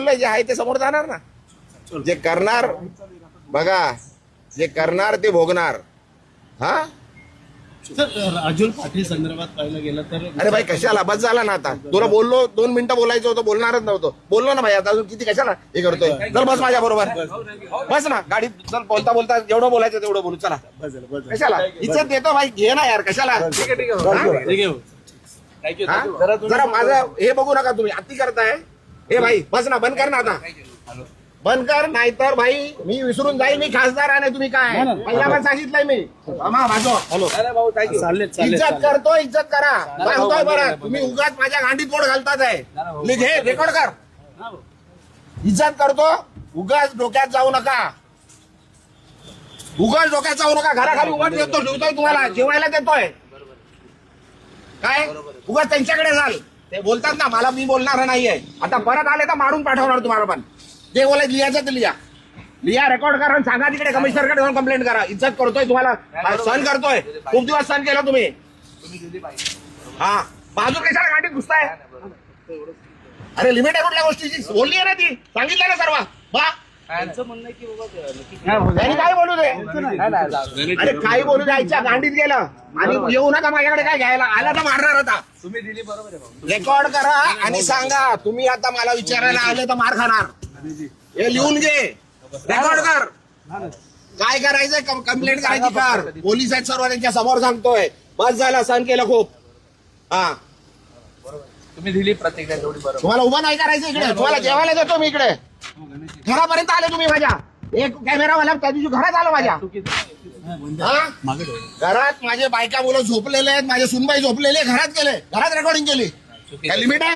बोललोय जे आहे ते समोर जाणार ना. जे करणार बघा, जे करणार ते भोगणार. हा सर, राजुल पाटील संदर्भात पाहिलं गेलं तर अरे भाई कशाला, बस झाला ना आता. तुला बोललो 2 मिनिटं बोलायचं होतं, बोलणारच नव्हतं. बोललो ना भाई, आता अजून किती कशाला हे करतोय. चल बस माझ्या बरोबर, बस ना गाडीत. चल बोलता बोलता जेवढं बोलायचं तेवढं बोलू. चला कशाला इज्जत देतो भाई, घे ना यार कशाला. जरा माझं हे बघू नका तुम्ही, अति करताय. हे भाई बस ना, बंद कर ना आता, बंद कर. नाहीतर भाई मी विसरून जाईल मी खासदार आहे. तुम्ही काय पहिला पण सांगितलंय मी. इज्जत करतो, इज्जत करा. सांगतोय बरं, तुम्ही उगाच माझ्या गांडीत पोट घालतात आहे. हे रेकॉर्ड कर. इज्जत करतो, उगाच डोक्यात जाऊ नका. उगाच डोक्यात जाऊ नका. घराखाली उगाच देतो, ठेवतोय तुम्हाला जेवायला देतोय. काय उगाच त्यांच्याकडे जाल. ते बोलतात ना मला, मी बोलणार नाहीये. आता परत आले तर मारून पाठवणार तुम्हाला. पण जे बोलायचं लिहायचं ते लिहा, रेकॉर्ड करा, सांगा तिकडे कमिशनरकडे जाऊन कंप्लेंट करा. इज्जत करतोय तुम्हाला, सहन करतोय. खूप दिवस सहन केलं तुम्ही. हा बाजू कशाला गांडीत घुसताय. अरे लिमिट आहे कुठल्या गोष्टीची, बोलली आहे ना ती, सांगितलं ना सर्व. त्यांनी काय बोलू दे, अरे काही बोलू द्यायच्या. गांडीत गेलं आणि येऊ नका माझ्याकडे काय घ्यायला. आला तर मारणार होता. तुम्ही दिली बरोबर. रेकॉर्ड करा आणि सांगा. तुम्ही आता मला विचारायला आले तर मार खाणार. हे लिहून घे, रेकॉर्ड कर. काय करायचंय कंप्लेंट करायची कर. पोलीस आहेत सर्व, त्यांच्या समोर सांगतोय. बस झाला, सहन केलं खूप. हा तुम्ही दिली प्रतिक्रिया तेवढी बरोबर. तुम्हाला उभं नाही करायचं इकडे. तुम्हाला जेवायला देतो मी इकडे. घरापर्यंत आले तुम्ही माझ्या. एक कॅमेरावाला त्या दिवशी घरात आलो माझ्या. घरात माझे बायका मुलं झोपलेले आहेत, माझे सुनबाई झोपलेले, घरात गेले, घरात रेकॉर्डिंग केली. काय लिमिट आहे.